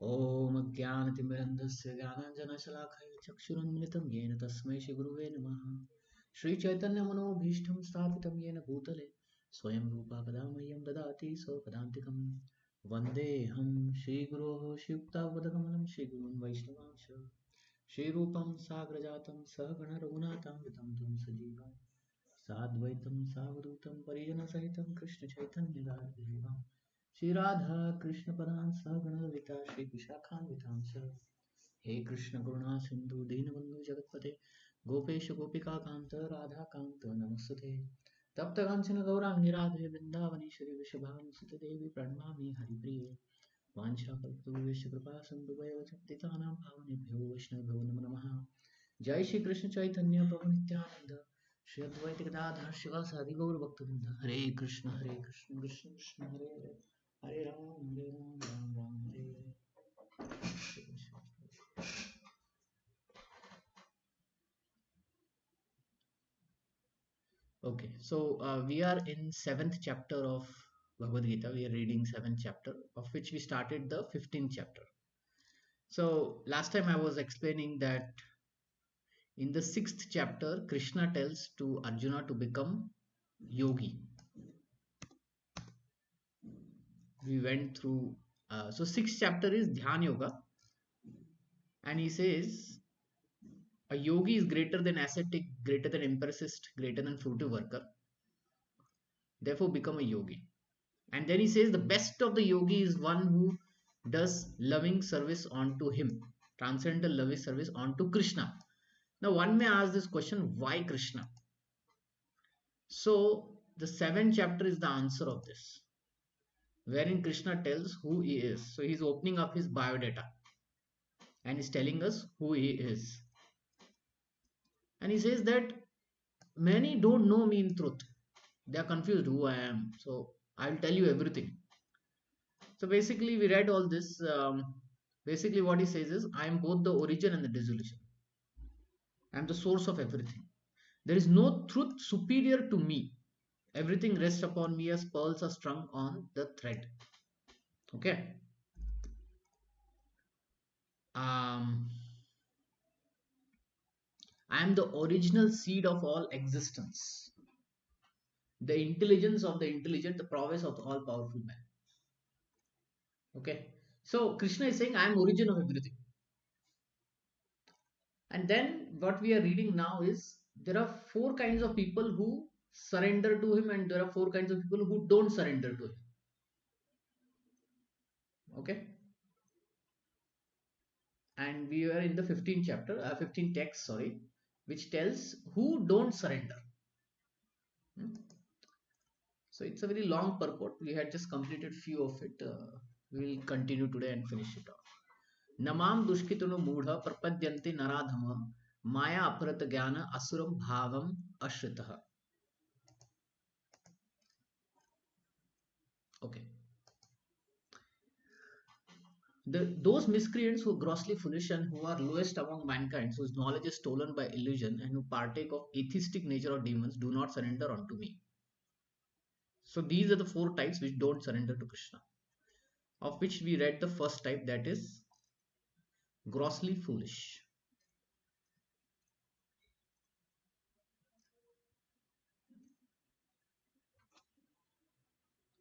ॐ अज्ञानतिमिरन्धस्य ज्ञानाञ्जनशलाखया चक्षुरुन्मिलितं येन तस्मै श्रीगुरुवे नमः। श्रीचैतन्यमनोभीष्टं स्थापितं येन भूतले स्वयं रूपा कदा मह्यं ददाति स्वपदान्तिकं। वन्देऽहं श्रीगुरोः श्रीयुक्तावदकमलं श्रीगुरून् वैष्णवांश श्रीरूपं साग्रजातं सहगण रघुनाथान्वितं तं सजीवं साद्वैतं सावधूतं परिजनसहितं कृष्णचैतन्यदादेवं श्री राधा कृष्ण पदान् सहगण ललिता श्री विशाखान्वितांश हे कृष्ण करुणा सिंधु दीनबंधु जगतपते गोपेश गोपिका कांत राधा कांत नमस्ते तप्त कांचन गौरांगी राधे वृंदावनेश्वरी वृषभानुसुते देवी प्रणमामि हरिप्रिये वाञ्छाकल्पतरुभ्यश्च कृपा सिन्धुभ्यो पतितानां पावनेभ्यो वैष्णवेभ्यो नमो नमः। जय श्री कृष्ण चैतन्य प्रभु नित्यानंद श्री अद्वैत गदाधर शिवासादि गौर भक्तवृंद हरे Krishna Krishna Krishna Hare Hare Hare Ram Ram Ram Hare Hare. Okay, so we are in seventh chapter of Bhagavad Gita. We are reading seventh chapter, of which we started the 15th chapter. So last time I was explaining that in the sixth chapter, Krishna tells to Arjuna to become yogi. We went through. So sixth chapter is Dhyan Yoga, and he says a yogi is greater than ascetic, greater than empiricist, greater than fruitive worker. Therefore, become a yogi. And then he says the best of the yogi is one who does loving service onto him, transcendental loving service onto Krishna. Now, one may ask this question: why Krishna? So, the seventh chapter is the answer of this, wherein Krishna tells who he is. So, he's opening up his biodata and he's telling us who he is. And he says that many don't know me in truth. They are confused who I am. So, I'll tell you everything. So, basically, we read all this. Basically, what he says is, I am both the origin and the dissolution. I am the source of everything. There is no truth superior to me. Everything rests upon me as pearls are strung on the thread. Okay. I am the original seed of all existence, the intelligence of the intelligent, the prowess of the all powerful man. Okay. So Krishna is saying, I am origin of everything. And then what we are reading now is there are four kinds of people who surrender to him, and there are four kinds of people who don't surrender to him. Okay. And we are in the 15th chapter, 15th text, sorry, which tells who don't surrender. Hmm? So it's a very long purport. We had just completed few of it. We will continue today and finish it off. Namam dushkitunu mudha prapadyanti naradhama maya aparat jnana asuram bhavam ashritah. Okay. Those miscreants who are grossly foolish and who are lowest among mankind, whose knowledge is stolen by illusion and who partake of atheistic nature or demons, do not surrender unto me. So these are the four types which don't surrender to Krishna, of which we read the first type, that is grossly foolish.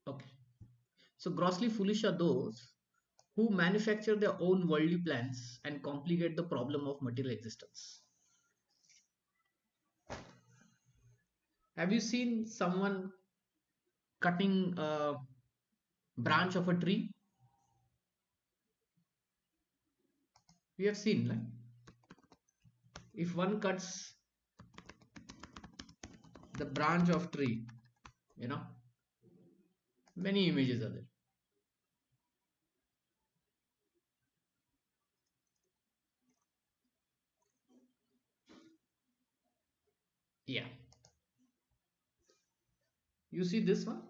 Okay. So grossly foolish are those who manufacture their own worldly plans and complicate the problem of material existence. Have you seen someone cutting a branch of a tree? We have seen, like, if one cuts the branch of tree, you know, many images are there. Yeah. You see this one?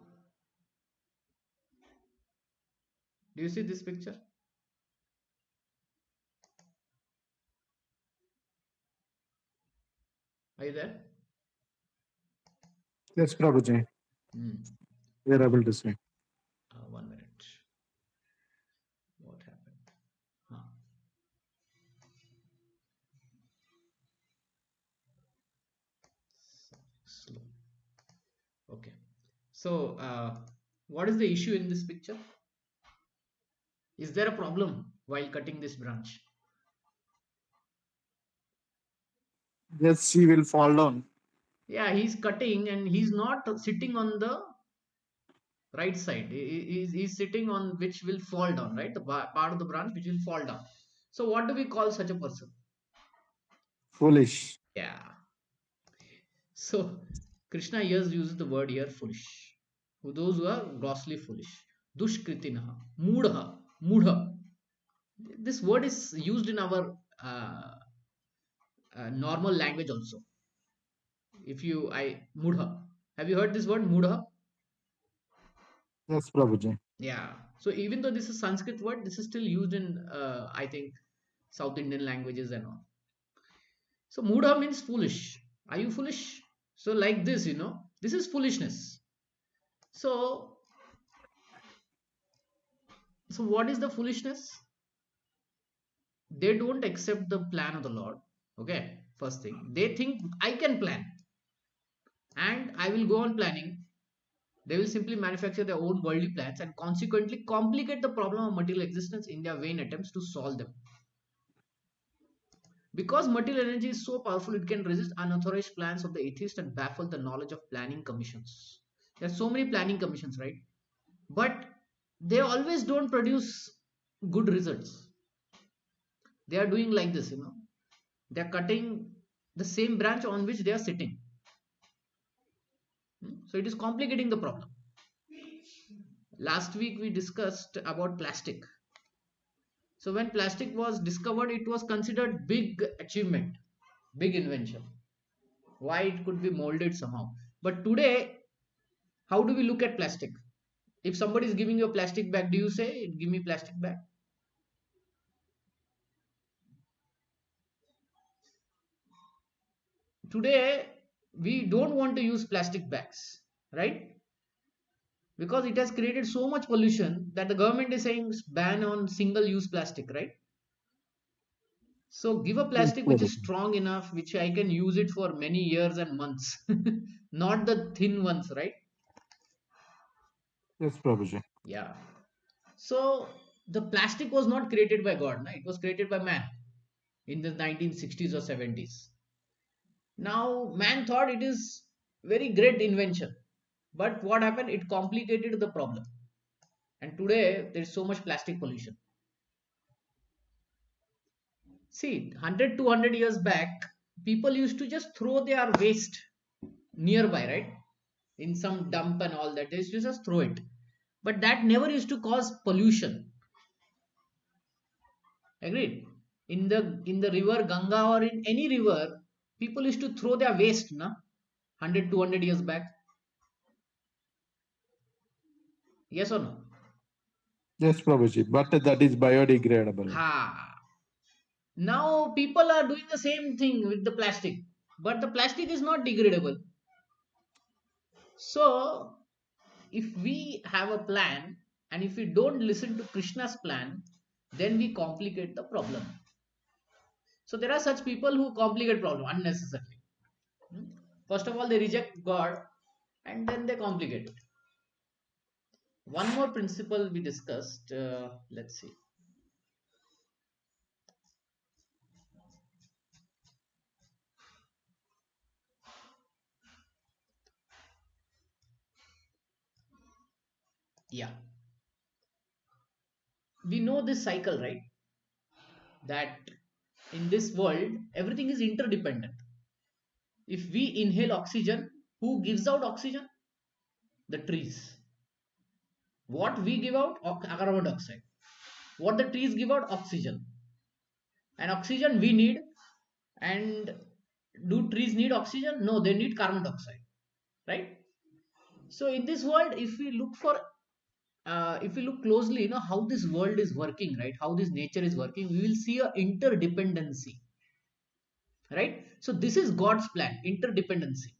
Do you see this picture? Are you there? Yes, Prabhuji. Hmm. We are able to see. 1 minute. What happened? So, what is the issue in this picture? Is there a problem while cutting this branch? Yes, she will fall down. Yeah, he's cutting and he's not sitting on the right side. He's sitting on which will fall down, right? The part of the branch which will fall down. So, what do we call such a person? Foolish. Yeah. So, Krishna here uses the word here foolish. Who those who are grossly foolish. Dushkritinaha, mudha, mudha. This word is used in our normal language also. If you, mudha. Have you heard this word mudha? Yes, Prabhuji. Yeah. So even though this is Sanskrit word, this is still used in, I think, South Indian languages and all. So mudha means foolish. Are you foolish? So like this, this is foolishness. So, so what is the foolishness? They don't accept the plan of the Lord. Okay, first thing. They think I can plan and I will go on planning. They will simply manufacture their own worldly plans and consequently complicate the problem of material existence in their vain attempts to solve them. Because material energy is so powerful, it can resist unauthorized plans of the atheist and baffle the knowledge of planning commissions. There are so many planning commissions, right? But they always don't produce good results. They are doing like this, they are cutting the same branch on which they are sitting. So it is complicating the problem. Last week we discussed about plastic. So when plastic was discovered, it was considered big achievement, big invention. Why it could be molded somehow. But today, how do we look at plastic? If somebody is giving you a plastic bag, do you say, give me plastic bag? Today, we don't want to use plastic bags, right? Because it has created so much pollution that the government is saying ban on single use plastic, right? So give a Yes, plastic which is Prabhuji. strong enough, which I can use it for many years and months, not the thin ones, right? Yes, Prabhuji. Yeah. So the plastic was not created by God, no? It was created by man in the 1960s or 70s. Now man thought it is very great invention, but what happened? It complicated the problem, and today there is so much plastic pollution. See, 100 200 years back, people used to just throw their waste nearby, right? In some dump and all that. They used to just throw it. But that never used to cause pollution. Agreed? In the river Ganga or in any river, people used to throw their waste, na? 100 200 years back. Yes or no? Yes, Prabhuji. But that is biodegradable. Ha. Now people are doing the same thing with the plastic. But the plastic is not degradable. So if we have a plan and if we don't listen to Krishna's plan, then we complicate the problem. So there are such people who complicate problem unnecessarily. Hmm? First of all, they reject God and then they complicate it. One more principle we discussed. Let's see. Yeah, we know this cycle, right? That in this world, everything is interdependent. If we inhale oxygen, who gives out oxygen? The trees. What we give out? Carbon dioxide. What the trees give out? Oxygen. And oxygen we need. And do trees need oxygen? No, they need carbon dioxide, right? So in this world, if we look closely, how this world is working, right? How this nature is working, we will see a interdependency, right? So this is God's plan, interdependency.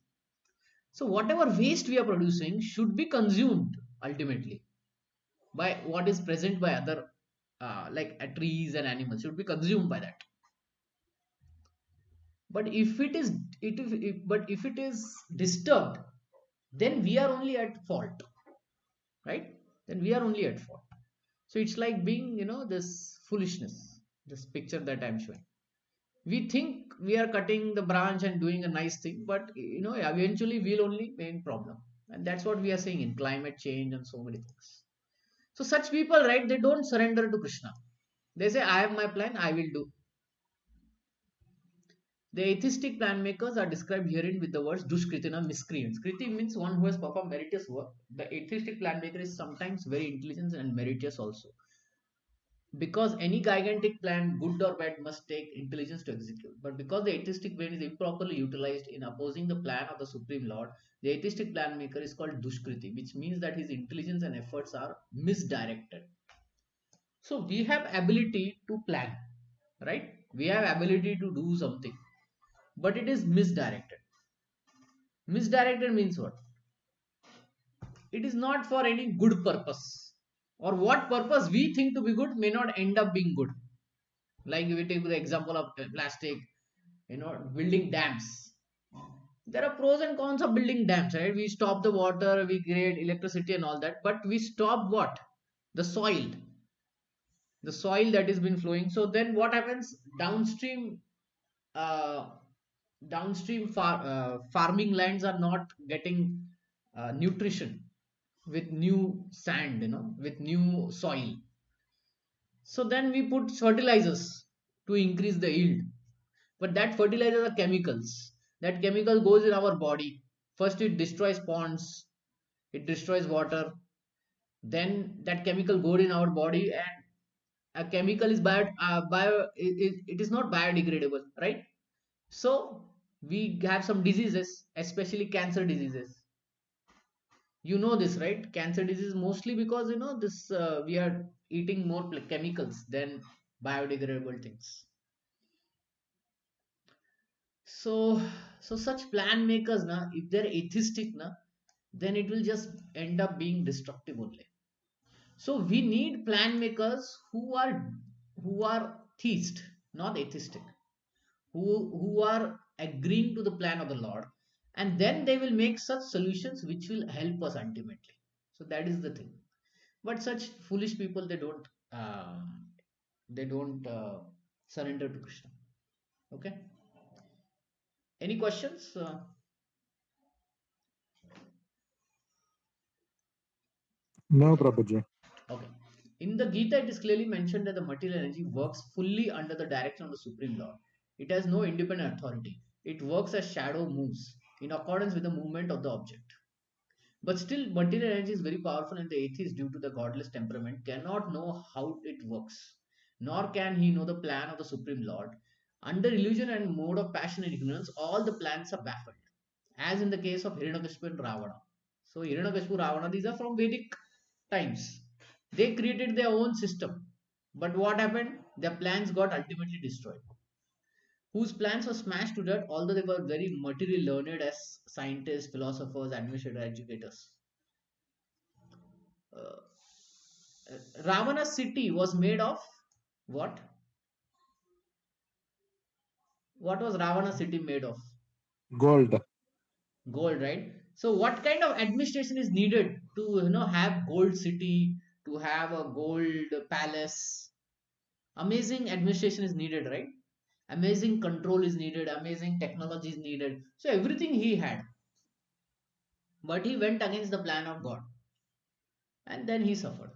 So whatever waste we are producing should be consumed ultimately by what is present by other, like trees and animals, should be consumed by that. But if it is, but if it is disturbed, then we are only at fault, right? Then we are only at fault. So it's like being, this foolishness, this picture that I'm showing. We think we are cutting the branch and doing a nice thing, but eventually we'll only main problem. And that's what we are saying in climate change and so many things. So such people, right, they don't surrender to Krishna. They say, I have my plan, I will do. The atheistic plan makers are described herein with the words dushkritina, miscreants. Kriti means one who has performed meritorious work. The atheistic plan maker is sometimes very intelligent and meritorious also. Because any gigantic plan, good or bad, must take intelligence to execute. But because the atheistic brain is improperly utilized in opposing the plan of the Supreme Lord, the atheistic plan maker is called dushkriti, which means that his intelligence and efforts are misdirected. So we have ability to plan, right? We have ability to do something, but it is misdirected. Misdirected means what? It is not for any good purpose, or what purpose we think to be good may not end up being good. Like we take the example of plastic, building dams. There are pros and cons of building dams, right? We stop the water, we create electricity and all that, but we stop what? The soil, the soil that has been flowing. So then what happens? Uh, farming lands are not getting nutrition with new sand, with new soil. So then we put fertilizers to increase the yield. But that fertilizers are chemicals. That chemical goes in our body. First, it destroys ponds, it destroys water. Then that chemical goes in our body, and a chemical is it is not biodegradable, right? So we have some diseases, especially cancer diseases. You know this, right? Cancer disease mostly because this we are eating more chemicals than biodegradable things. So, such plan makers, if they're atheistic, then it will just end up being destructive only. So we need plan makers who are theist, not atheistic, who are agreeing to the plan of the Lord, and then they will make such solutions which will help us ultimately. So that is the thing. But such foolish people, they don't surrender to Krishna. Okay. Any questions? No, Prabhuji. Okay. In the Gita, it is clearly mentioned that the material energy works fully under the direction of the Supreme Lord. It has no independent authority. It works as shadow moves in accordance with the movement of the object. But still, material energy is very powerful, and the atheist, due to the godless temperament, cannot know how it works, nor can he know the plan of the Supreme Lord. Under illusion and mode of passion and ignorance, all the plans are baffled, as in the case of Hiranyakashipu and Ravana. So, Hiranyakashipu, Ravana, these are from Vedic times. They created their own system. But what happened? Their plans got ultimately destroyed. Whose plans were smashed to death, although they were very materially learned as scientists, philosophers, administrators, educators. Uh, Ravana's city was made of what? What was Ravana's city made of? Gold. Gold, right? So, what kind of administration is needed to have gold city, to have a gold palace? Amazing administration is needed, right? Amazing control is needed, amazing technology is needed. So everything he had, but he went against the plan of God, and then he suffered.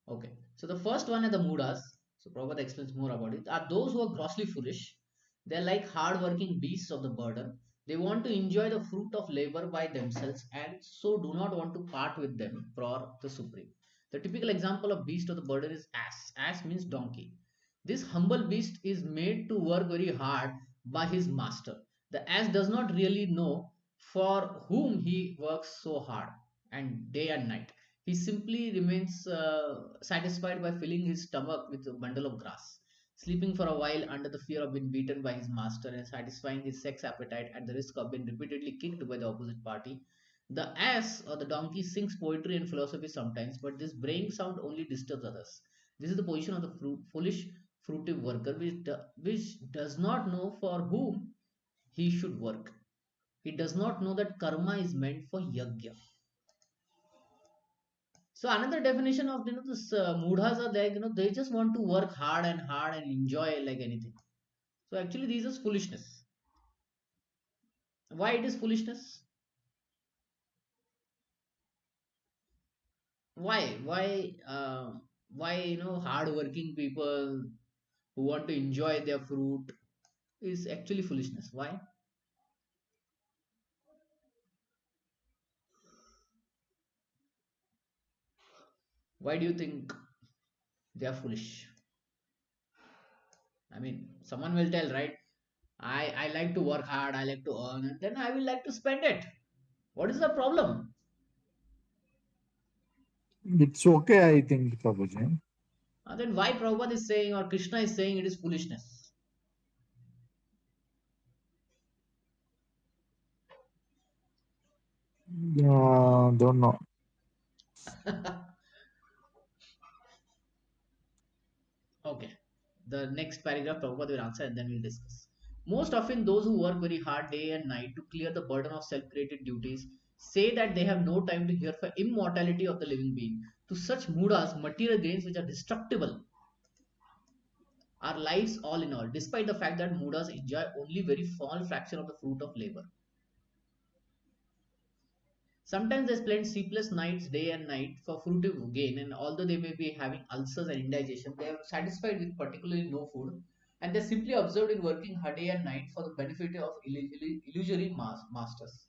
Okay, so the first one are the Mudas. So Prabhupada explains more about it. Are those who are grossly foolish. They're like hard-working beasts of the burden. They want to enjoy the fruit of labor by themselves, and so do not want to part with them for the supreme. The typical example of beast of the burden is ass. Ass means donkey. This humble beast is made to work very hard by his master. The ass does not really know for whom he works so hard and day and night. He simply remains satisfied by filling his stomach with a bundle of grass, sleeping for a while under the fear of being beaten by his master, and satisfying his sex appetite at the risk of being repeatedly kicked by the opposite party. The ass or the donkey sings poetry and philosophy sometimes, but this braying sound only disturbs others. This is the position of the foolish, fruitive worker, which does not know for whom he should work. He does not know that karma is meant for yajna. So another definition of this mudhas are there. They just want to work hard and enjoy like anything. So actually, this is foolishness. Why it is foolishness? Why hard working people who want to enjoy their fruit is actually foolishness? Why? Why do you think they are foolish? I mean, someone will tell, right? I like to work hard, I like to earn, and then I will like to spend it. What is the problem? It's okay, I think, Prabhuji. Then why Prabhupada is saying or Krishna is saying it is foolishness? Don't know. Okay. The next paragraph Prabhupada will answer and then we'll discuss. Most often, those who work very hard day and night to clear the burden of self created duties say that they have no time to hear for immortality of the living being. To such mudas, material gains which are destructible are lives all in all, despite the fact that mudas enjoy only very small fraction of the fruit of labor. Sometimes they spend sleepless nights, day and night, for fruitive gain, and although they may be having ulcers and indigestion, they are satisfied with particularly no food, and they simply observed in working hard day and night for the benefit of illusory masters.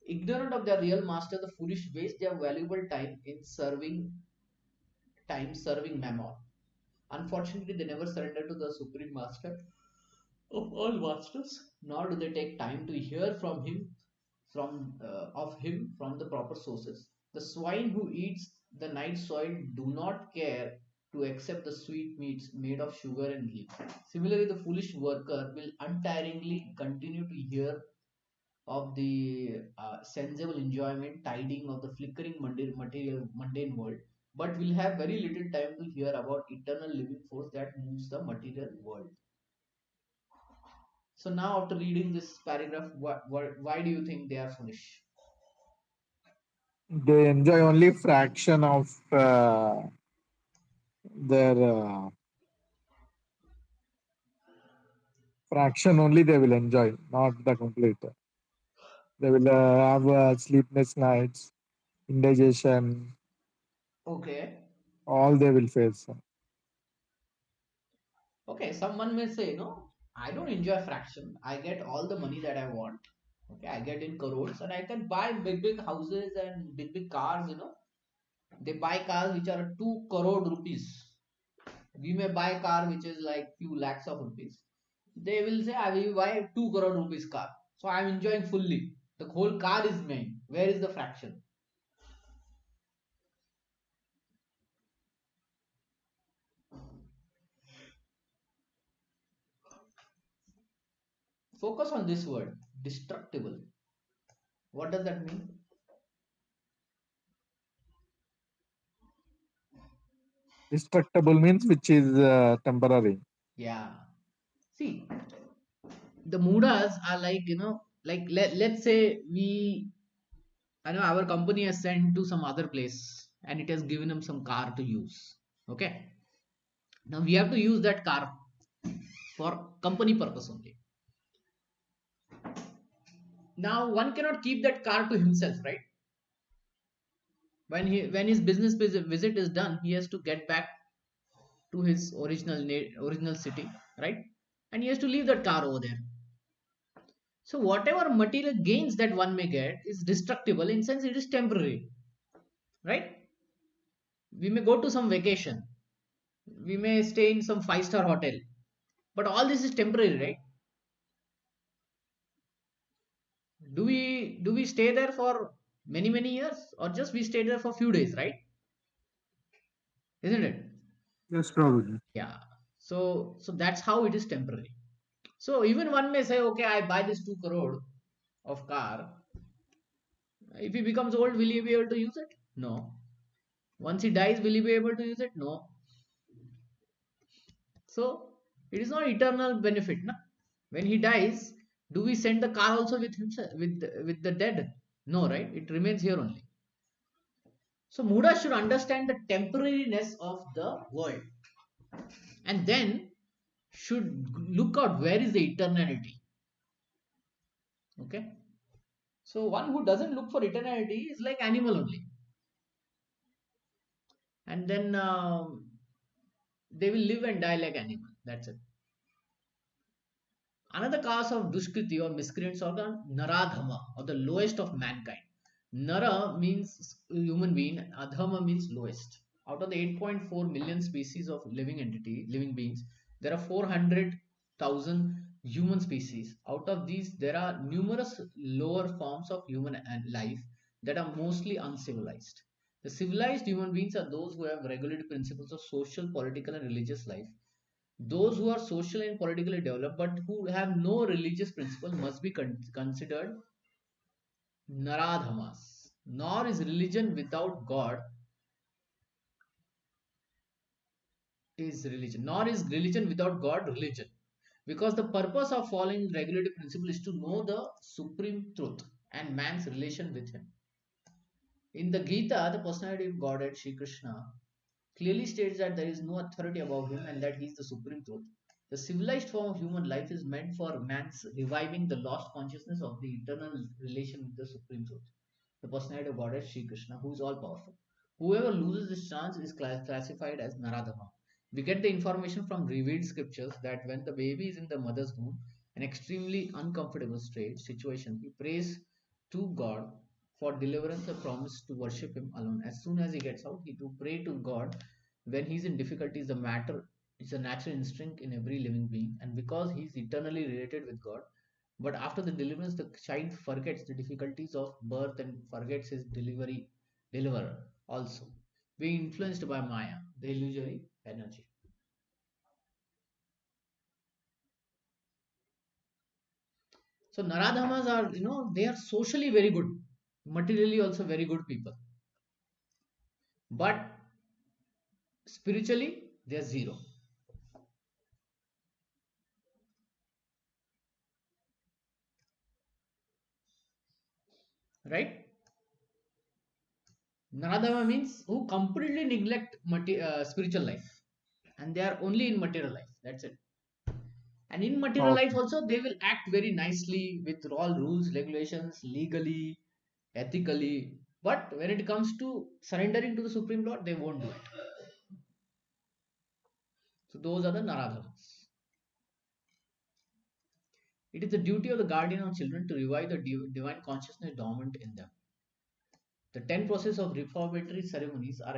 Ignorant of their real master, the foolish waste their valuable time serving mammon. Unfortunately, they never surrender to the supreme master of all masters, nor do they take time to hear of him from the proper sources. The swine who eats the night soil do not care to accept the sweet meats made of sugar and ghee. Similarly, the foolish worker will untiringly continue to hear of the sensible enjoyment tiding of the flickering mundane world, but will have very little time to hear about eternal living force that moves the material world. So now, after reading this paragraph, why do you think they are foolish? They enjoy only fraction of their fraction only they will enjoy, not the complete. They will have sleepless nights, indigestion, Okay. all they will face. Okay. Someone may say, no, I don't enjoy fraction. I get all the money that I want. Okay. I get in crores and I can buy big houses and big cars. They buy cars which are 2 crore rupees. We may buy a car which is like few lakhs of rupees. They will say, I will buy 2 crore rupees car. So I'm enjoying fully. The whole car is mine. Where is the fraction? Focus on this word, destructible. What does that mean? Destructible means which is temporary. Yeah. See, the mudas are like, like let's say I know our company has sent to some other place and it has given them some car to use. Okay. Now we have to use that car for company purpose only. Now one cannot keep that car to himself, right? When his business visit is done, he has to get back to his original city, right? And he has to leave that car over there. So whatever material gains that one may get is destructible in sense it is temporary, right? We may go to some vacation, we may stay in some five-star hotel, but all this is temporary, right? Do we stay there for many years or just we stay there for few days, right? Isn't it? Yes, probably. Yeah. So that's how it is temporary. So even one may say, okay, I buy this 2 crore of car. If he becomes old, will he be able to use it? No. Once he dies, will he be able to use it? No. So it is not eternal benefit. Na? When he dies, Do we send the car also with himself, with the dead? No, right? It remains here only. So Muda should understand the temporariness of the world, and then should look out where is the eternality. Okay. So one who doesn't look for eternality is like animal only, and then they will live and die like animal. That's it. Another cause of Dushkriti or miscreants are the Naradhama or the lowest of mankind. Nara means human being, Adhama means lowest. Out of the 8.4 million species of living beings, there are 400,000 human species. Out of these, there are numerous lower forms of human life that are mostly uncivilized. The civilized human beings are those who have regulated principles of social, political, and religious life. Those who are socially and politically developed but who have no religious principle must be considered Naradhamas. Nor is religion without God is religion. Nor is religion without God religion. Because the purpose of following regulative principle is to know the supreme truth and man's relation with him. In the Gita, the personality of Godhead, Sri Krishna, clearly states that there is no authority above him and that he is the supreme truth. The civilized form of human life is meant for man's reviving the lost consciousness of the eternal relation with the supreme truth. The personality of Godhead Sri Krishna, who is all powerful. Whoever loses this chance is classified as Naradama. We get the information from revealed scriptures that when the baby is in the mother's womb, an extremely uncomfortable situation, he prays to God for deliverance and promise to worship him alone. As soon as he gets out, he to pray to God when he's in difficulties. The matter is a natural instinct in every living being, and because he is eternally related with God, but after the deliverance, the child forgets the difficulties of birth and forgets his deliverer also, being influenced by Maya, the illusory energy. So Naradhamas are, they are socially very good, materially also very good people, but spiritually they are zero, right? Naradhama means who completely neglect spiritual life, and they are only in material life. That's it. And in material life Okay. also, they will act very nicely with all rules, regulations, legally, ethically. But when it comes to surrendering to the Supreme Lord, they won't do it. So those are the Naradhamas. It is the duty of the guardian of children to revive the divine consciousness dormant in them. The 10 processes of reformatory ceremonies are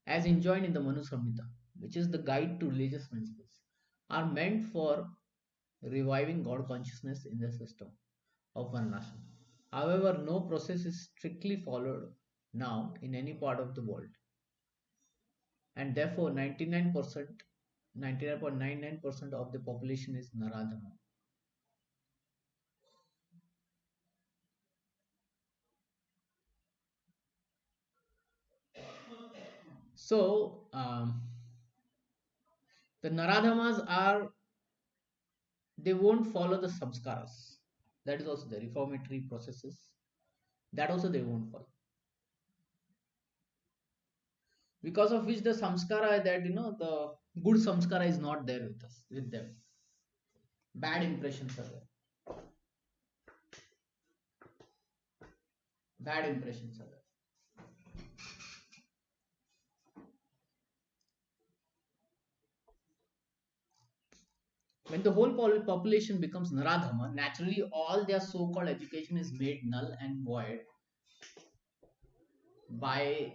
as enjoined in the Manu Samhita, which is the guide to religious principles, are meant for reviving God consciousness in the system of Varnashram. However, no process is strictly followed now in any part of the world, and therefore 99.99% of the population is Naradhama. So, the Naradhamas are, they won't follow the samskaras. That is also the reformatory processes. That also they won't follow. Because of which the samskara, that the good samskara is not there with us, with them. Bad impressions are there. Bad impressions are there. When the whole population becomes Naradhama, naturally all their so-called education is made null and void by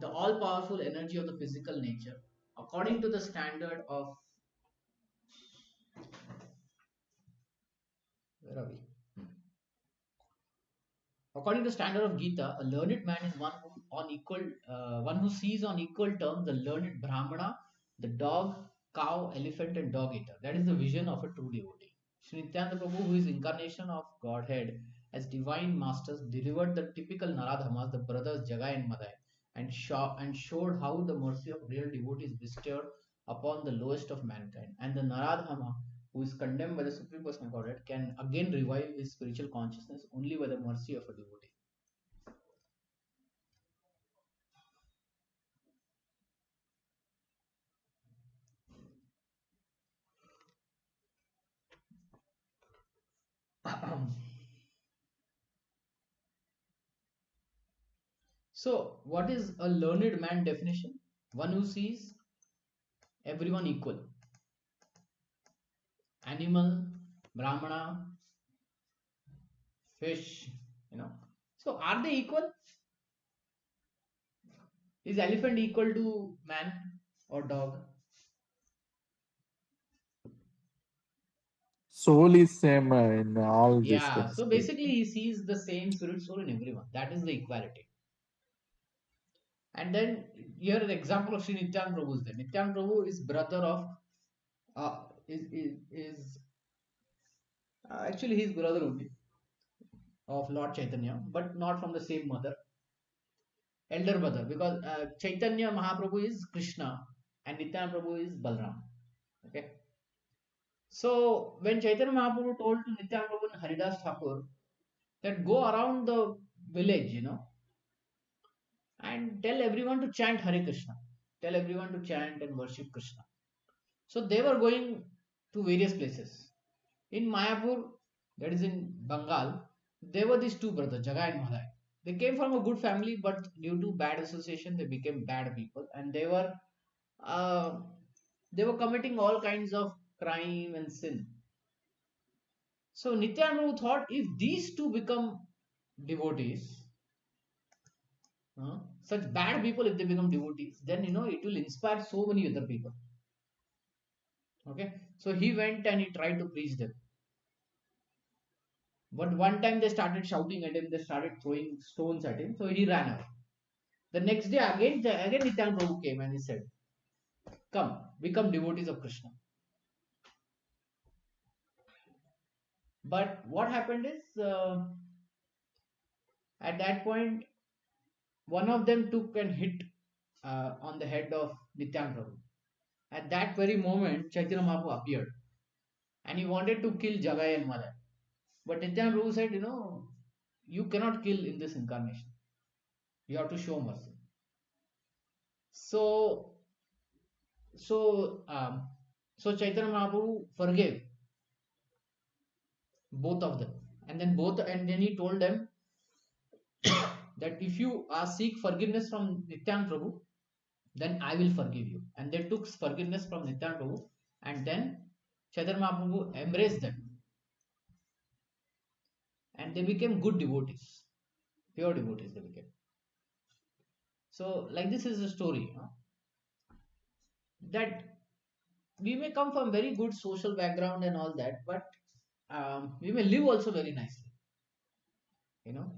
the all-powerful energy of the physical nature, according to the standard of, where are we? According to the standard of Gita, a learned man is one who sees on equal terms the learned Brahmana, the dog, cow, elephant, and dog eater. That is the vision of a true devotee. Sri Nityananda Prabhu, who is incarnation of Godhead as divine masters, delivered the typical Naradhamas, the brothers Jagai and Madai, and showed how the mercy of real devotees bestowed upon the lowest of mankind. And the Naradhama who is condemned by the Supreme Personal Godhead, can again revive his spiritual consciousness only by the mercy of a devotee. So, what is a learned man definition? One who sees everyone equal. Animal, Brahmana, fish, you know. So, are they equal? Is elephant equal to man or dog? Soul is same in all these Yeah, things. so basically he sees the same spirit soul in everyone. That is the equality. And then here an example of Sri Nityan Prabhu is there. Nityan Prabhu is brother of is actually his brother only of Lord Chaitanya, but not from the same mother, elder brother, because Chaitanya Mahaprabhu is Krishna and Nityan Prabhu is Balram. Okay, so when Chaitanya Mahaprabhu told to Nityan Prabhu and Haridas Thakur that go around the village, and tell everyone to chant Hare Krishna, tell everyone to chant and worship Krishna. So they were going to various places. In Mayapur, that is in Bengal, there were these two brothers, Jagai and Malai. They came from a good family, but due to bad association, they became bad people, and uh, they were committing all kinds of crime and sin. So Nityananda thought, if these two become devotees, such bad people, if they become devotees, then it will inspire so many other people. Okay, so he went and he tried to preach them. But one time they started shouting at him, they started throwing stones at him, so he ran away. The next day again Nityan Prabhu came and he said, "Come, become devotees of Krishna." But what happened is, at that point, one of them took and hit on the head of Nityan Prabhu. At that very moment, Chaitanya Mahaprabhu appeared and he wanted to kill Jagai and Malai. But Nityan Prabhu said, you cannot kill in this incarnation. You have to show mercy. So, so, um, so Chaitanya Mahaprabhu forgave both of them, and then he told them that if you seek forgiveness from Nityan Prabhu, then I will forgive you. And they took forgiveness from Nityan Prabhu, and then Chaitanya Mahaprabhu embraced them, and they became good devotees, pure devotees. They became. So, like this is a story, that we may come from very good social background and all that, but we may live also very nicely, you know.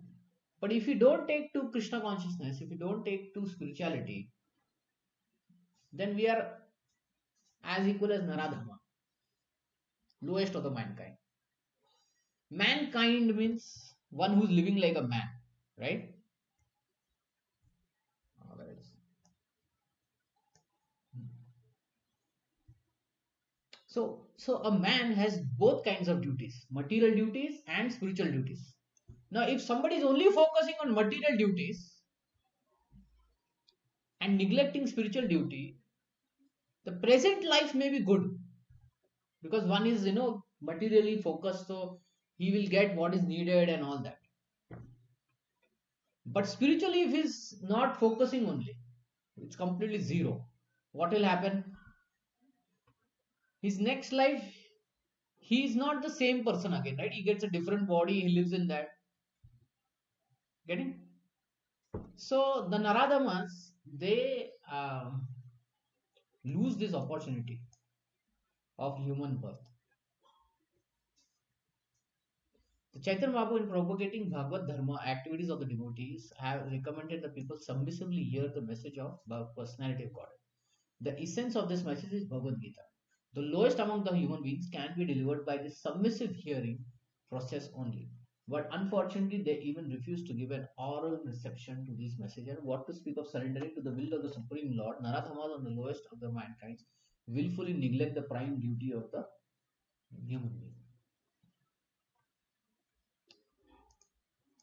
But if you don't take to Krishna consciousness, if you don't take to spirituality, then we are as equal as Naradhama, lowest of the mankind. Mankind means one who's living like a man, right? Where else? So a man has both kinds of duties, material duties and spiritual duties. Now, if somebody is only focusing on material duties and neglecting spiritual duty, the present life may be good because one is, materially focused, so he will get what is needed and all that. But spiritually, if he's not focusing only, it's completely zero. What will happen? His next life, he is not the same person again, right? He gets a different body, he lives in that. Getting? So the Naradamas, they lose this opportunity of human birth. The Chaitanya Mahaprabhu, in propagating Bhagavad Dharma, activities of the devotees, have recommended that people submissively hear the message of the personality of God. The essence of this message is Bhagavad Gita. The lowest among the human beings can be delivered by this submissive hearing process only. But unfortunately, they even refuse to give an oral reception to this message. And what to speak of surrendering to the will of the Supreme Lord, Naradhamas, on the lowest of the mankind, willfully neglect the prime duty of the human being.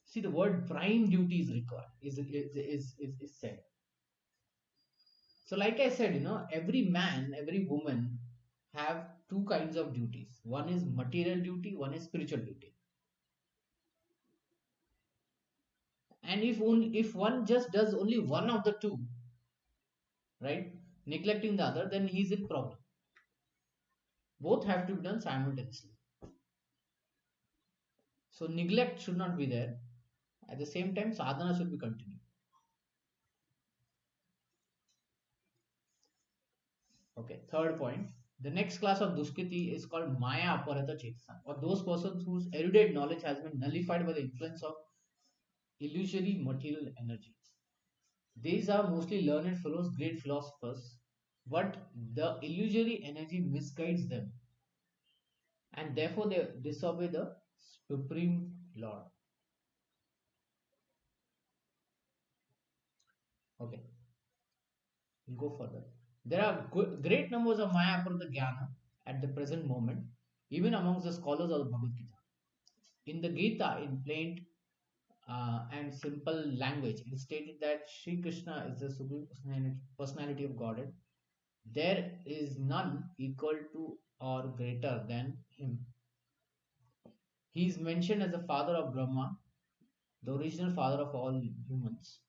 See, the word prime duty is required, is said. So, like I said, every man, every woman have two kinds of duties. One is material duty, one is spiritual duty. And if one just does only one of the two, right, neglecting the other, then he's in problem. Both have to be done simultaneously. So neglect should not be there. At the same time, sadhana should be continued. Okay, third point. The next class of Duskiti is called Maya Aparata Chetasa, or those persons whose erudite knowledge has been nullified by the influence of illusory material energy. These are mostly learned fellows, great philosophers, but the illusory energy misguides them, and therefore they disobey the Supreme Lord. Okay, we'll go further. There are great numbers of Maya Aparata Jnana at the present moment, even amongst the scholars of the Bhagavad Gita. In the Gita, in plain and simple language, it is stated that Sri Krishna is the supreme personality of Godhead. There is none equal to or greater than him. He is mentioned as the father of Brahma, the original father of all humans,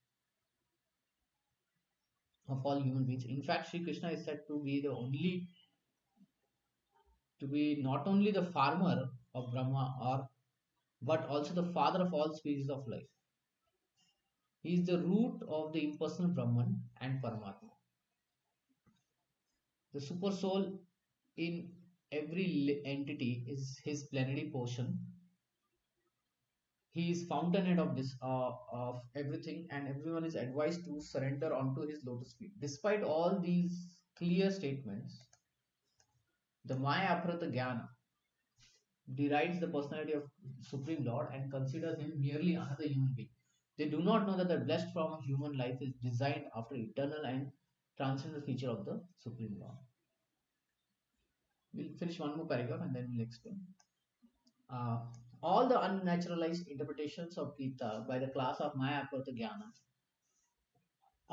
of all human beings. In fact, Sri Krishna is said to be not only the farmer of Brahma, but also the father of all species of life. He is the root of the impersonal Brahman and Paramatma. The super soul in every entity is his plenary portion. He is fountainhead of this of everything, and everyone is advised to surrender onto his lotus feet. Despite all these clear statements, the Maya Aprata Jnana derides the personality of Supreme Lord and considers him merely another human being. They do not know that the blessed form of human life is designed after eternal and transcendental feature of the Supreme Lord. We'll finish one more paragraph and then we'll explain. Uh, all the unnaturalized interpretations of Gita by the class of Maya Aparta Jnana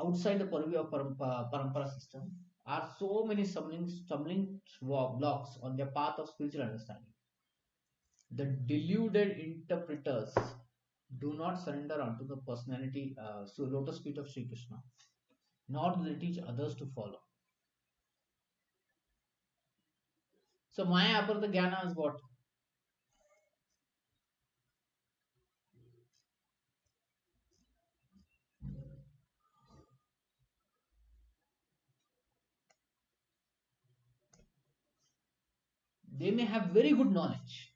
outside the purview of Parampara system are so many stumbling blocks on their path of spiritual understanding. The deluded interpreters do not surrender unto the personality, so lotus feet of Sri Krishna, nor do they teach others to follow. So Maya Aparta Jnana is what? They may have very good knowledge.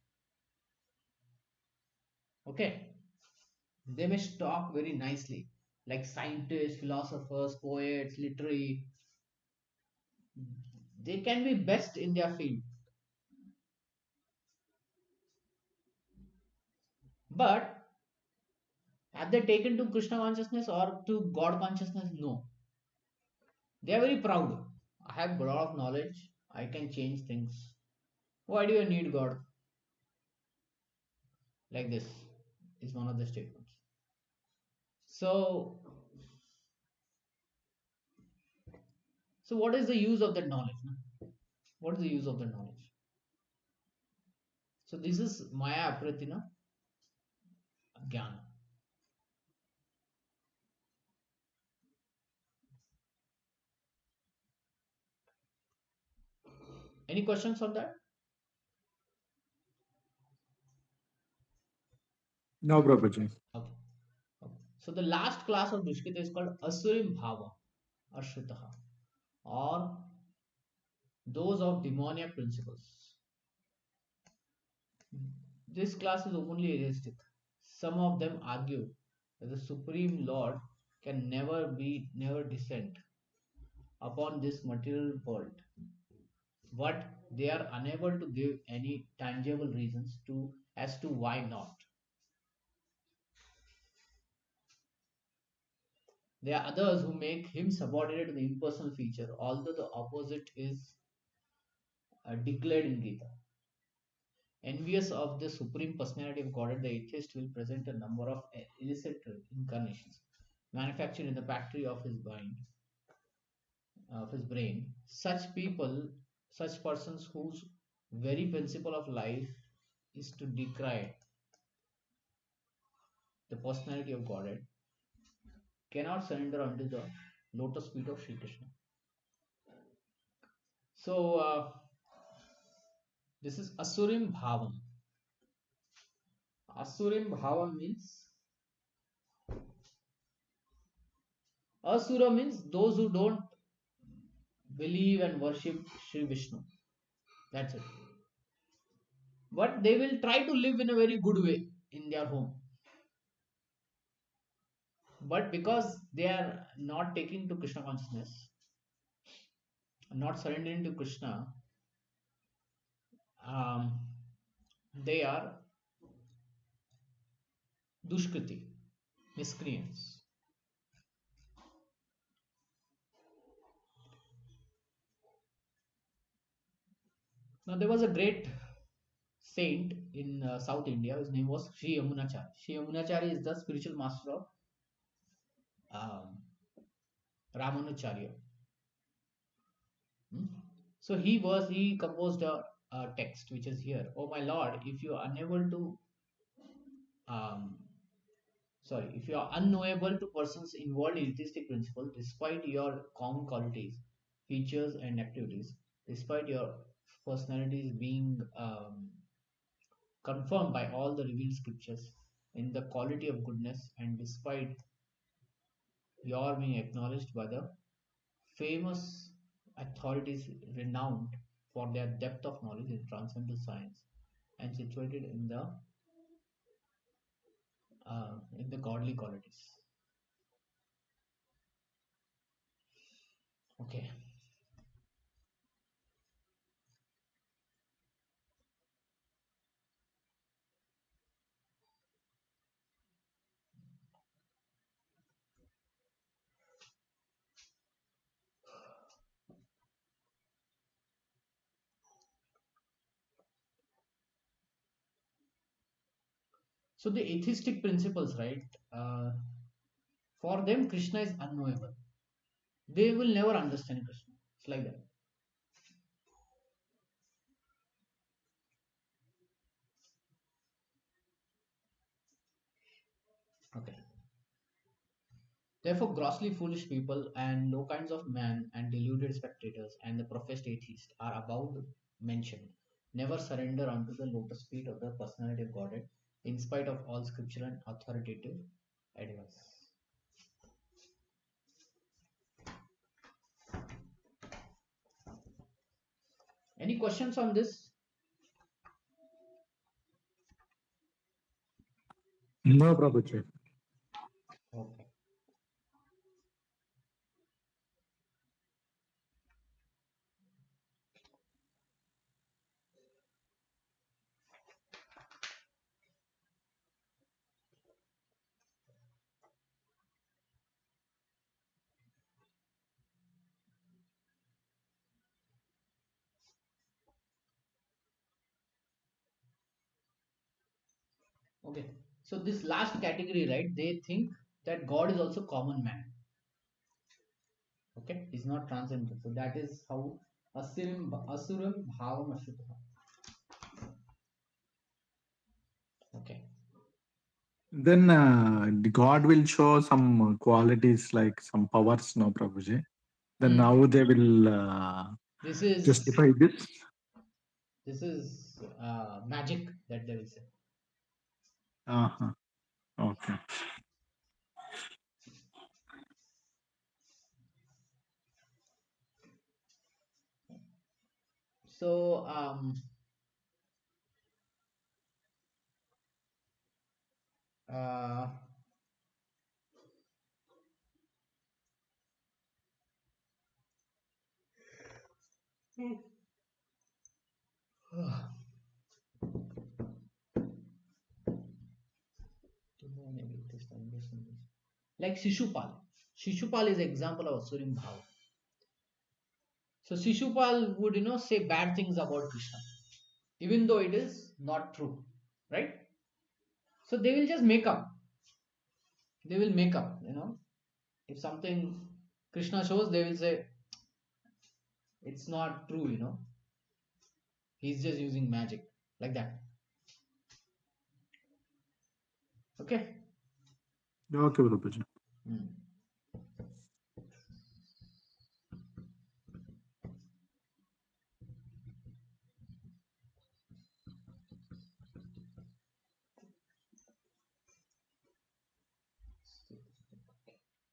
Okay. They may talk very nicely, like scientists, philosophers, poets, literary. They can be best in their field. But have they taken to Krishna consciousness or to God consciousness? No. They are very proud. I have a lot of knowledge. I can change things. Why do you need God? Like this is one of the statements. So, so what is the use of that knowledge? No? What is the use of the knowledge? So this is Maya Apratina Jnana. Any questions on that? No, Prabhuji. Okay. Okay. So the last class of Dushkita is called Asurim Bhava, Ashritaha, or those of demoniac principles. This class is openly atheistic. Some of them argue that the Supreme Lord can never descend upon this material world, but they are unable to give any tangible reasons as to why not. There are others who make him subordinate to the impersonal feature, although the opposite is declared in Gita. Envious of the supreme personality of Godhead, the atheist will present a number of illicit incarnations manufactured in the factory of his brain. Such persons whose very principle of life is to decry the personality of Godhead, cannot surrender unto the lotus feet of Sri Krishna. So, this is Asurim Bhavam. Asurim Bhavam means Asura means those who don't believe and worship Sri Vishnu. That's it. But they will try to live in a very good way in their home. But because they are not taking to Krishna consciousness, not surrendering to Krishna, um, they are dushkriti, miscreants. Now there was a great saint in South India. His name was Sri Yamunachari. Sri Yamunachari is the spiritual master of um, Ramanujarya. Hmm? So he composed a text which is here. Oh my Lord, if you are unable to um, if you are unknowable to persons involved in atheistic principle, despite your common qualities, features, and activities, despite your personalities being confirmed by all the revealed scriptures in the quality of goodness, and despite your being acknowledged by the famous authorities renowned for their depth of knowledge in transcendental science and situated in the godly qualities. Okay. So the atheistic principles, right? For them, Krishna is unknowable. They will never understand Krishna. It's like that. Okay. Therefore, grossly foolish people and low kinds of men and deluded spectators and the professed atheist are above mentioned. Never surrender unto the lotus feet of the personality of Godhead, in spite of all scriptural and authoritative advice. Any questions on this? No, Prabhuji. Okay. Okay. So this last category, right? They think that God is also common man. Okay, he's not transcendental. So that is how asuram bhavam ashuddha. Okay. Then God will show some qualities like some powers, no, Prabhuji. Then Hmm. now they will This is justify this. magic that they will say. Uh-huh. Okay. So uh, like Shishupal. Shishupal is example of Asurim Bhava. So Shishupal would say bad things about Krishna. even though it is not true, right? So they will just make up. They will make up, if something Krishna shows, they will say it's not true, he's just using magic, like that. Okay. Okay, Prabhuji. Hmm.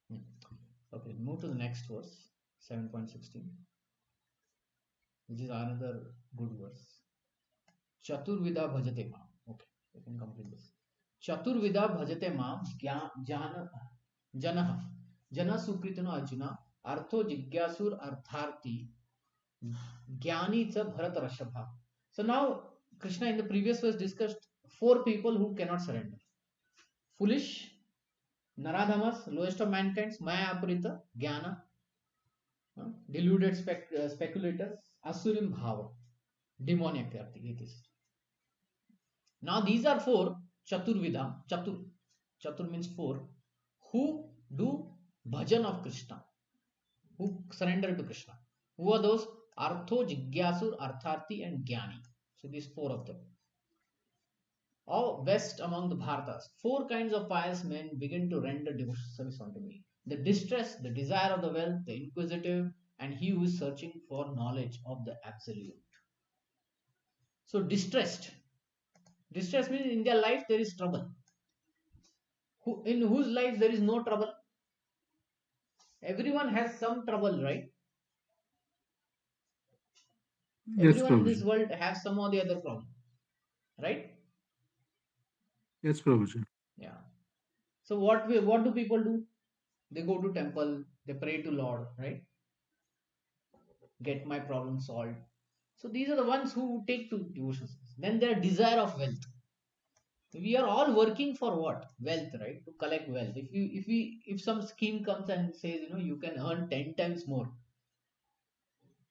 Hmm. Okay, move to the next verse, 7.16, which is another good verse. Chaturvida bhajate mam. Okay, you can complete this. Chaturvida bhajate mam janah jana sukritana arjuna artho jigyasur artharti jnani cha bharat rashabha. So now Krishna in the previous verse discussed four people who cannot surrender: foolish, naradhamas, lowest of mankind, maya aparita, jnana, deluded speculators, asurim bhava, demoniac atheist. Now these are four Chaturvidam. Chatur means four, who do bhajan of Krishna, who surrender to Krishna. Who are those? Artho, Jigyasur, Artharti, and Jnani. So these four of them. All best among the Bharatas. Four kinds of pious men begin to render devotional service unto me: the distressed, the desire of the wealth, the inquisitive, and he who is searching for knowledge of the absolute. So distressed. Distress means in their life there is trouble. In whose life there is no trouble? Everyone has some trouble, right? Yes, Everyone in this Prabhuji. world has some or the other problem, right? Yes, Prabhuji. Yeah. So what do people do? They go to temple, they pray to Lord, right? Get my problem solved. So these are the ones who take to devotions. Then their desire of wealth. We are all working for what? Wealth, right? To collect wealth. If some scheme comes and says, you can earn 10 times more,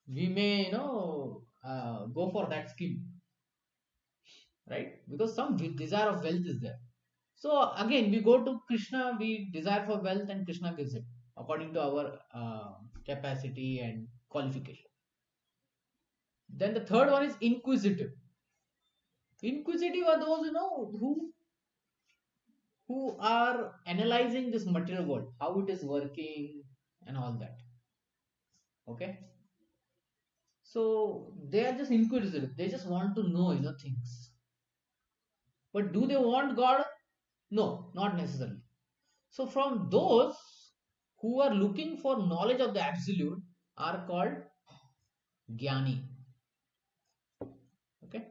we may, go for that scheme, right? Because some desire of wealth is there. So again, we go to Krishna, we desire for wealth, and Krishna gives it according to our capacity and qualification. Then the third one is inquisitive. Inquisitive are those who are analyzing this material world, how it is working, and all that. Okay, so they are just inquisitive. They just want to know things. But do they want God? No, not necessarily. So from those who are looking for knowledge of the absolute are called Jnani. Okay.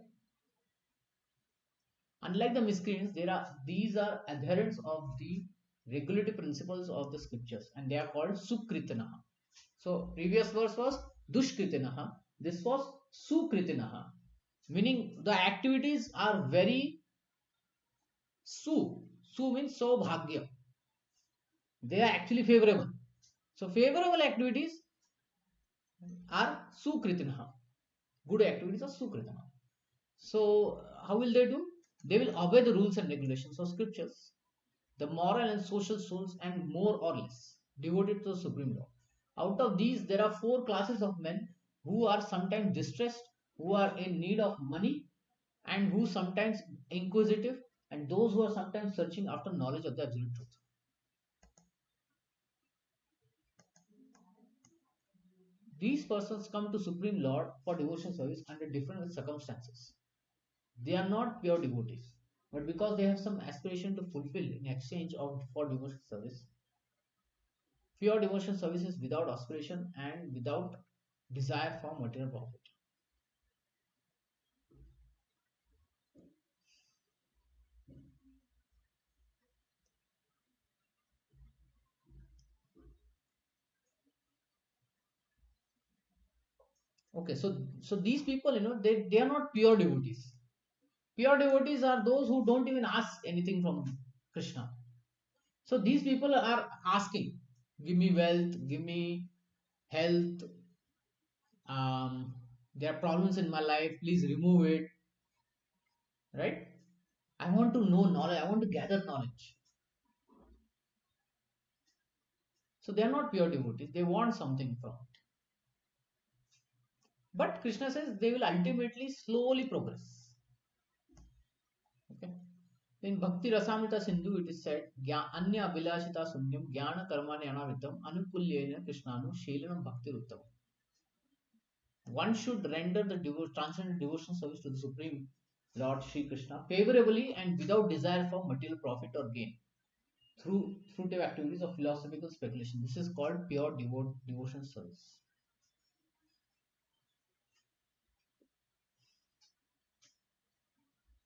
Unlike the miscreants, these are adherents of the regulative principles of the scriptures, and they are called Sukritanaha. So previous verse was Dushkritanaha. This was Sukritanaha, meaning the activities are very su. Su means so bhagya. They are actually favorable. So favorable activities are Sukritanaha. Good activities are Sukritanaha. So, how will they do? They will obey the rules and regulations of scriptures, the moral and social souls, and more or less devoted to the supreme law. Out of these, there are four classes of men who are sometimes distressed, who are in need of money, and who sometimes inquisitive, and those who are sometimes searching after knowledge of the absolute truth. These persons come to Supreme Lord for devotion service under different circumstances. They are not pure devotees, but because they have some aspiration to fulfill in exchange of for devotion service. Pure devotion service is without aspiration and without desire for material profit. Okay, so these people, they are not pure devotees. Pure devotees are those who don't even ask anything from Krishna. So these people are asking, give me wealth, give me health, there are problems in my life, please remove it. right? I want to know knowledge, I want to gather knowledge. So they are not pure devotees, they want something from it. But Krishna says they will ultimately slowly progress. Okay. In Bhakti Rasamrita Sindhu, it is said, Anya Abhilashita Sunyam, Jnana Karmani Anavitam, Anukulyena Krishnanu, Shelanam Bhakti Ruttam. One should render the transcendental devotional service to the Supreme Lord Sri Krishna favorably and without desire for material profit or gain through fruitive activities of philosophical speculation. This is called pure devotion service.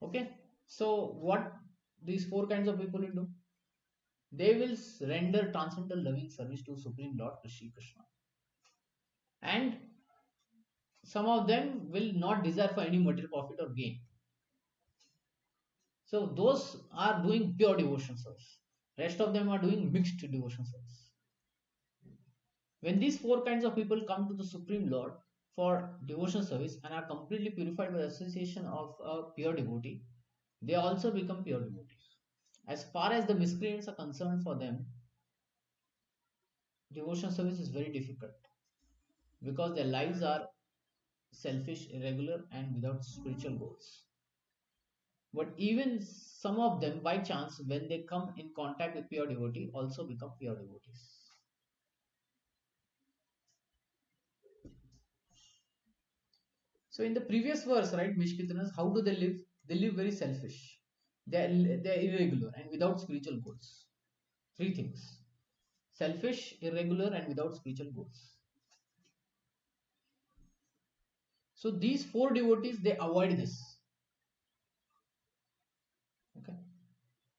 Okay, so what these four kinds of people will do? They will render transcendental loving service to Supreme Lord Sri Krishna, and some of them will not desire for any material profit or gain. So those are doing pure devotion service. Rest of them are doing mixed devotion service. When these four kinds of people come to the Supreme Lord for devotion service and are completely purified by the association of a pure devotee, they also become pure devotees. As far as the miscreants are concerned, for them, devotion service is very difficult because their lives are selfish, irregular, and without spiritual goals. But even some of them, by chance, when they come in contact with pure devotee, also become pure devotees. So in the previous verse, right, Mishkitanas, how do they live? They live very selfish. They're irregular and without spiritual goals. Three things: selfish, irregular, and without spiritual goals. So these four devotees, they avoid this. Okay.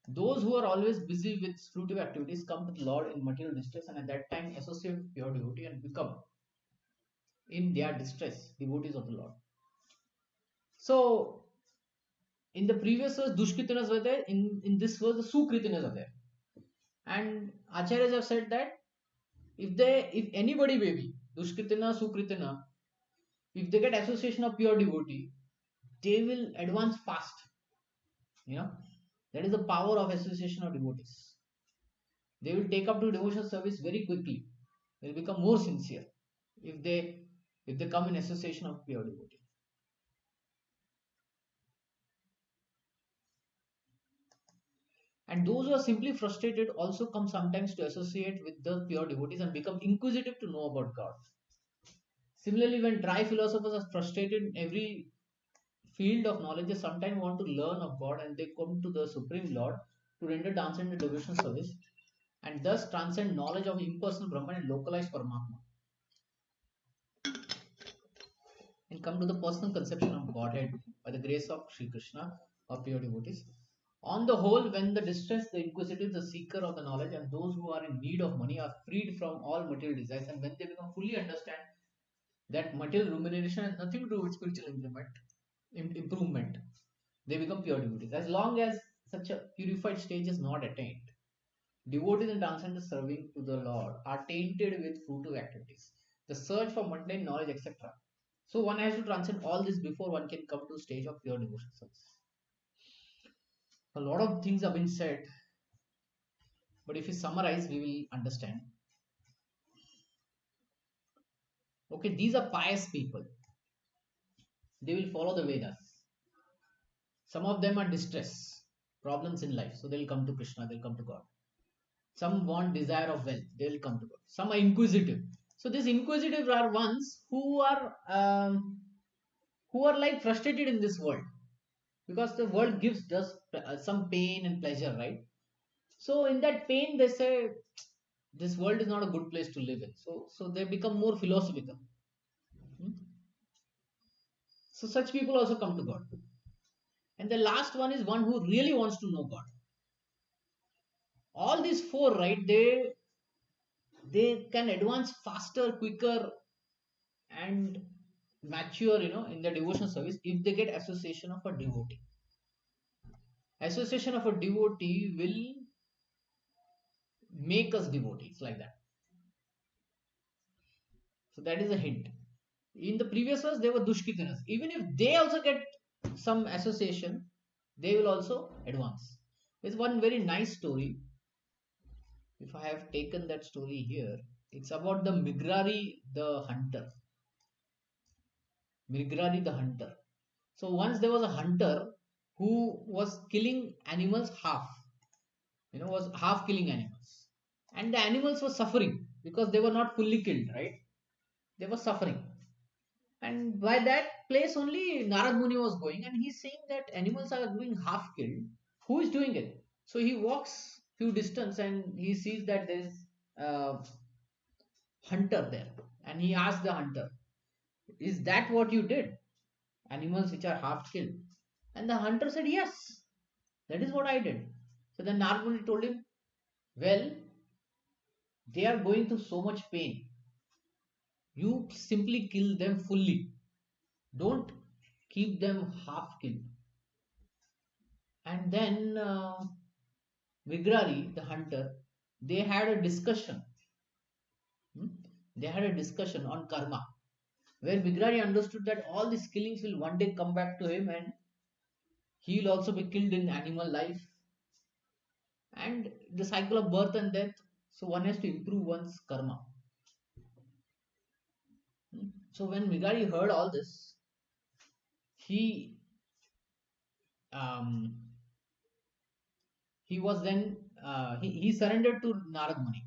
Those who are always busy with fruitive activities come to the Lord in material distress and at that time associate with pure devotee and become, in their distress, devotees of the Lord. So in the previous verse, Dushkritinas were there. In this verse, the Sukritinas are there. And Acharyas have said that if anybody maybe, Dushkritina, Sukritina, if they get association of pure devotee, they will advance fast. You know, that is the power of association of devotees. They will take up to devotional service very quickly. They will become more sincere if they come in association of pure devotee. And those who are simply frustrated also come sometimes to associate with the pure devotees and become inquisitive to know about God. Similarly, when dry philosophers are frustrated in every field of knowledge, they sometimes want to learn of God and they come to the Supreme Lord to render transcendental devotional service and thus transcend knowledge of impersonal Brahman and localized Paramatma and come to the personal conception of Godhead by the grace of Sri Krishna or pure devotees. On the whole, when the distressed, the inquisitive, the seeker of the knowledge, and those who are in need of money are freed from all material desires, and when they become fully understand that material remuneration has nothing to do with spiritual improvement, they become pure devotees. As long as such a purified stage is not attained, devotees and transcendental serving to the Lord are tainted with fruitive activities, the search for mundane knowledge, etc. So one has to transcend all this before one can come to a stage of pure devotion service. A lot of things have been said, but if we summarize, we will understand. Okay, these are pious people. They will follow the Vedas. Some of them are distress, problems in life, so they'll come to Krishna, they'll come to God. Some want desire of wealth, they'll come to God. Some are inquisitive. So these inquisitive are ones who are like frustrated in this world because the world gives just some pain and pleasure, right? So in that pain, they say this world is not a good place to live in. So they become more philosophical. Hmm? So such people also come to God. And the last one is one who really wants to know God. All these four, right? They can advance faster, quicker, and mature, in their devotion service if they get association of a devotee. Association of a devotee will make us devotees like that. So that is a hint. In the previous verse, they were dushkitanas. Even if they also get some association, they will also advance. There's one very nice story. If I have taken that story here, it's about the Migrari the hunter. Migrari the hunter. So once there was a hunter who was killing animals half, was half killing animals. And the animals were suffering because they were not fully killed, right? They were suffering. And by that place only Narad Muni was going, and he's saying that animals are being half killed. Who is doing it? So he walks few distance and he sees that there is a hunter there, and he asks the hunter, "Is that what you did? Animals which are half killed?" And the hunter said, "Yes, that is what I did." So then Narad Muni told him, "Well, they are going through so much pain. You simply kill them fully. Don't keep them half killed." And then Vigrari, the hunter, they had a discussion. hmm, They had a discussion on karma, where Vigrari understood that all these killings will one day come back to him, and he will also be killed in animal life, and the cycle of birth and death. So one has to improve one's karma. So when Vigrari heard all this, he um, he was then he surrendered to Narad Muni,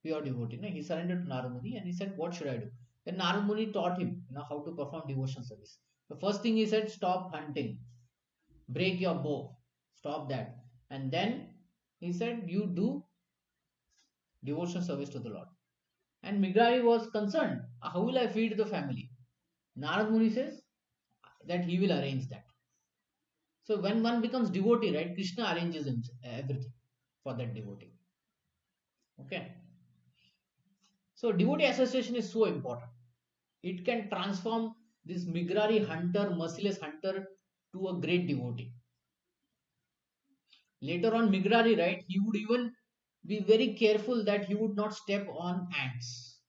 pure devotee. No? He surrendered to Narad Muni and he said, "What should I do?" Then Narad Muni taught him, how to perform devotion service. The first thing he said, "Stop hunting, break your bow, stop that." And then he said, "You do devotion service to the Lord." And Migrari was concerned, "How will I feed the family?" Narad Muni says that he will arrange that. So when one becomes devotee, right, Krishna arranges everything for that devotee. Okay. So devotee association is so important. It can transform this Migrari hunter, merciless hunter, to a great devotee. Later on, Migrari, right, he would even be very careful that he would not step on ants.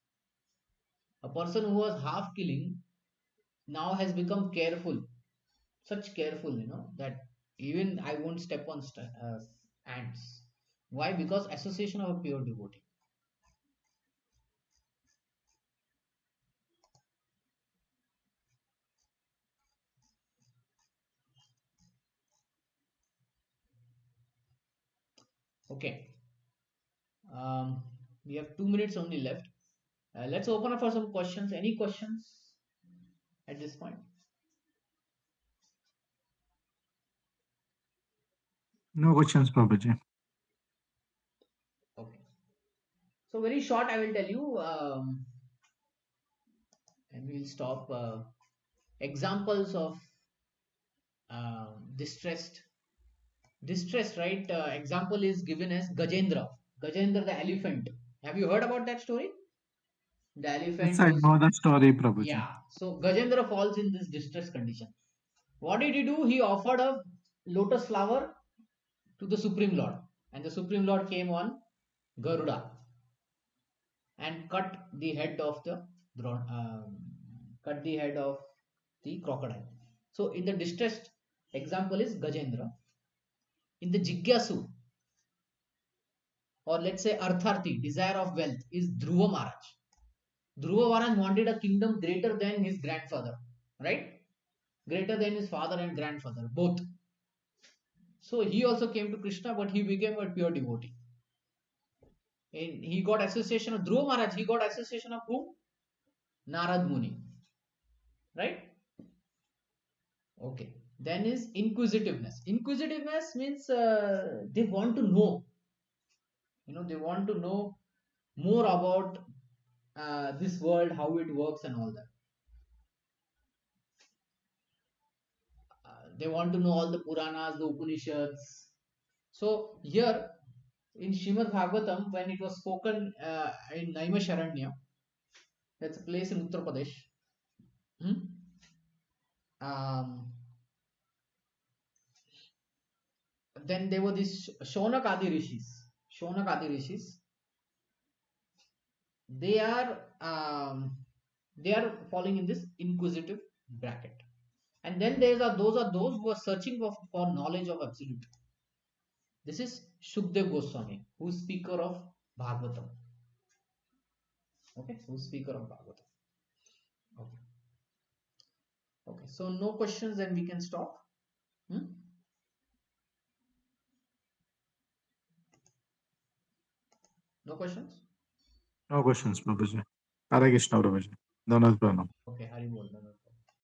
A person who was half killing now has become careful, such careful, that even I won't step on ants. Why? Because association of a pure devotee. Okay. Um, we have 2 minutes only left. Let's open up for some questions. Any questions at this point? No questions, Prabhuji. Okay. So very short, I will tell you, and we'll stop. Examples of distressed, distressed. Right? Example is given as Gajendra. Gajendra the elephant. Have you heard about that story? The Yes, elephant I was, know the story, Prabhuji. yeah. So Gajendra falls in this distress condition. What did he do? He offered a lotus flower to the Supreme Lord, and the Supreme Lord came on Garuda and cut the head of the crocodile. So in the distressed example is Gajendra. In the Jigyasu, or let's say Artharthi, desire of wealth, is Dhruva Maharaj. Dhruva Maharaj wanted a kingdom greater than his grandfather, right? Greater than his father and grandfather, both. So he also came to Krishna, but he became a pure devotee. And he got association of Dhruva Maharaj. He got association of whom? Narad Muni, right? Okay. Then is inquisitiveness. Inquisitiveness means they want to know. They want to know more about this world, how it works, and all that. They want to know all the Puranas, the Upanishads. So here in Srimad Bhagavatam, when it was spoken in Naimisharanya, that's a place in Uttar Pradesh. hmm, Um, then there were these Shonak Adi Rishis. Shonak Adi Rishis. They are um, they are falling in this inquisitive bracket. And then those who are searching for knowledge of absolute. This is Shukdev Goswami, who is speaker of Bhagavatam. Okay, who is speaker of Bhagavatam. Okay. Okay. So no questions, then we can stop. Hmm? No questions? No questions, Prabhuji. Hare Krishna, Prabhuji. Donald Pranam.